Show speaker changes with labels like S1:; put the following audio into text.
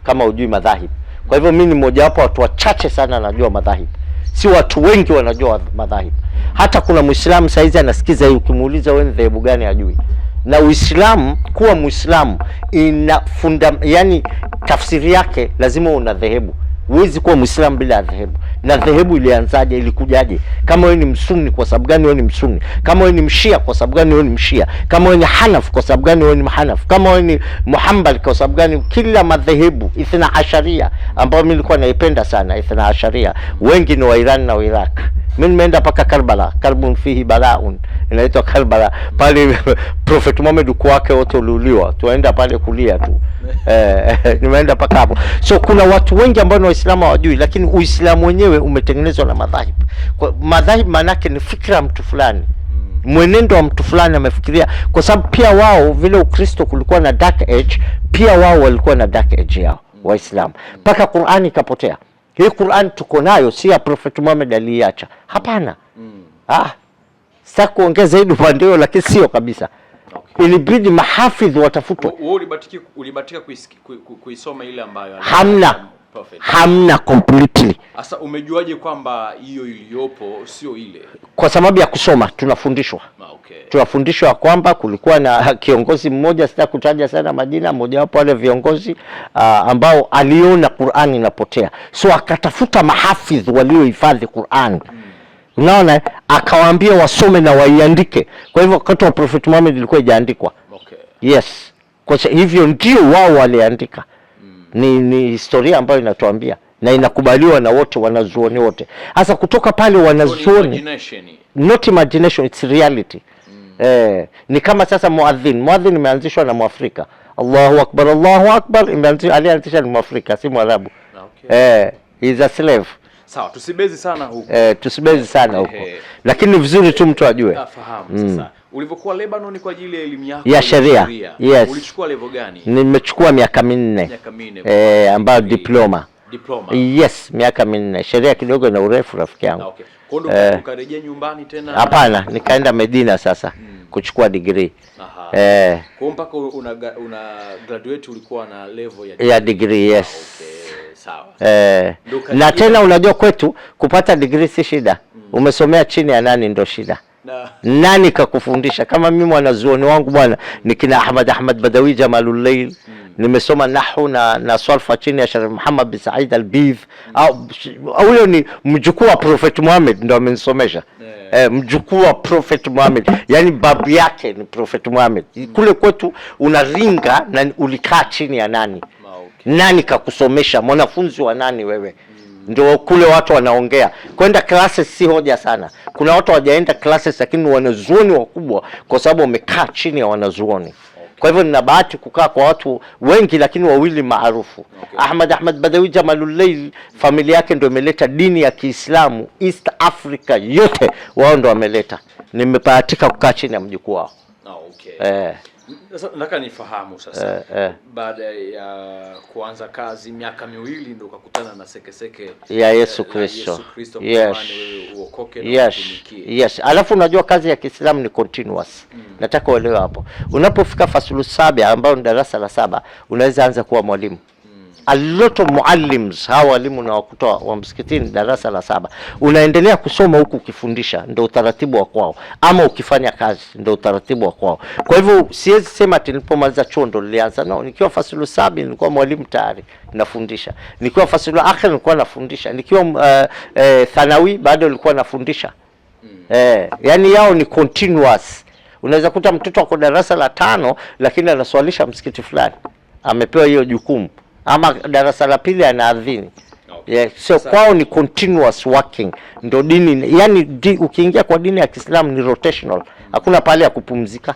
S1: kama hujui madhahib. Kwa hivyo mimi ni mmoja wapo watu wachache sana najua madhahib. Si watu wengi wanajua madhahib. Hata kuna Muislamu saizi anasikiza hii, ukimuuliza wewe ni dhehebu gani hajui. Na Uislamu, kuwa Muislamu ina yani tafsiri yake lazima una dhehebu. Huwezi kuwa Muislamu bila dhehebu. Na dhehebu ilianzaje, ilikujaje? Kama wewe ni Msunni, kwa sababu gani wewe ni Msunni? Kama wewe ni Mshia, kwa sababu gani wewe ni Mshia? Kama wewe ni Hanaf, kwa sababu gani wewe ni Hanaf? Kama wewe ni Muhammad, kwa sababu gani? Kila madhehebu Ithna Asharia ambao mimi nilikuwa naipenda sana, Ithna Asharia wengi ni wa Iran na Iraq. Mimi nimeenda paka Karbala, karbun fihi balaun, inaitwa Karbala pale. Prophet Muhammad kwake wote uliuliwa, tuenda pale kulia tu. Nimeenda paka hapo. So kuna watu wengi ambao ni Waislamu hawajui, lakini Uislamu wenyewe umetengenezwa na madhahib. Kwa madhahib maana yake ni fikra mtu fulani, mwenendo wa mtu fulani amefikiria, kwa sababu pia wao vile Ukristo kulikuwa na dark age, pia wao walikuwa na dark age yao Waislamu, mpaka Qur'ani ikapotea. Hii Qur'an tuko nayo si ya Prophet Muhammad aliacha. Hapana. Sasa kuongeza hili upande lakini sio kabisa. Okay. Ilibidi mahafidh watafutwe.
S2: Wewe ulibatika kuisoma ile ambayo
S1: hamna completely.
S2: Sasa umejuaje kwamba hiyo iliyopo sio ile?
S1: Kwa sababu ya kusoma tunafundishwa.
S2: Okay.
S1: Tunafundishwa kwamba kulikuwa na kiongozi mmoja, sita kutaja sana majina, mmoja wapo wale viongozi ambao aliona Qur'an inapotea. So akatafuta mahafidh waliohifadhi Qur'an. Unaona, akawaambia wasome na waiandike. Kwa hivyo wakati wa Prophet Muhammad ilikuwa haijaandikwa.
S2: Okay.
S1: Yes. Kwa hivyo ndio wao waliandika. Ni historia ambayo inatuambia na inakubaliwa na wote, wanazuoni wote. Hasa kutoka pale wanazuoni, not imagination, it's reality. Ni kama sasa muadhin imeanzishwa na Mwafrika. Allahu Akbar, Allahu Akbar, alianzisha ni Mwafrika, si Mwarabu. Okay. He's a slave.
S2: Sawa, tusibezi sana huko.
S1: Tusibezi sana huko. Lakini ni vizuri tu mtu ajue.
S2: Nafahamu sasa. Ulivyokuwa Lebanon kwa ajili ya elimu yako
S1: ya sheria. Yes.
S2: Ulichukua level gani?
S1: Nimechukua miaka 4.
S2: Miaka 4.
S1: Ambayo diploma. Yes, miaka 4. Sheria kidogo na urefu rafiki yangu.
S2: Okay. Kwa ndio ukarejea nyumbani tena?
S1: Hapana, nikaenda Medina sasa kuchukua degree.
S2: Aha. Kwa mpaka una graduate ulikuwa na level
S1: ya degree, yes.
S2: Okay. Sawa.
S1: Na tena unajua kwetu kupata degree si shida. Umesomea chini ya nani ndo shida. Nani kakufundisha? Kama mimi mwanazuoni wangu bwana nikina Ahmad Badawi Jamalul Layl, nimesoma nahwu na sarfa chini ya Sharif Muhammad bin Said al-Bidh. Huyo ni mjukuu wa Prophet Muhammad ndo amenisomesha. Mjukuu wa Prophet Muhammad, yani babu yake ni Prophet Muhammad. Kule kwetu unaringa na ulikaa chini ya nani? Nani kakusomesha? Mwanafunzi wa nani wewe? Ndio kule watu wanaongea. Kwenda classes si hoja sana. Kuna watu hawajaenda classes lakini wanazuoni wakubwa kwa sababu wamekaa chini ya wanazuoni. Kwa hivyo nina bahati kukaa kwa watu wengi lakini wawili maarufu. Okay. Ahmad Badawi Jamalul Layl, familia yake ndio imeleta dini ya Kiislamu East Africa yote, wao ndio wameleta. Nimebahatika kukaa chini ya mjukuu wao.
S2: Okay. Sasa nataka nifahamu sasa baada ya kuanza kazi miaka 2 ndio ukakutana na sekeseke
S1: ya Yesu Kristo.
S2: Yes. Uokoke na utumikie.
S1: Yes. Alafu unajua kazi ya Kiislamu ni continuous. Nataka uelewe hapo. Unapofika fasulu 7 ambao ni darasa la 7, unaweza anza kuwa mwalimu. A lot of muallims, hawa walimu na wakutoa wa msikitini darasa la 7, unaendelea kusoma huku ukifundisha, ndio utaratibu wa kwao, ama ukifanya kazi ndio utaratibu wa kwao. Kwa hivyo siwezi sema ati nilipomaliza chuo ndo nilianza. No, nikiwa fasulu 7 nilikuwa mwalimu tayari nafundisha. Nikiwa fasulu akhir nilikuwa nafundisha. Nikiwa thanawi bado nilikuwa nafundisha. Yani yao ni continuous. Unaweza kuta mtoto wako darasa la 5 lakini anaswalisha msikiti fulani, amepewa hiyo jukumu, ama darasa la 2 anaadhini. Okay. Yeah, so kwao ni continuous working. Ndio dini, yani ukiingia kwa dini ya Kiislamu ni rotational. Hakuna pale ya kupumzika.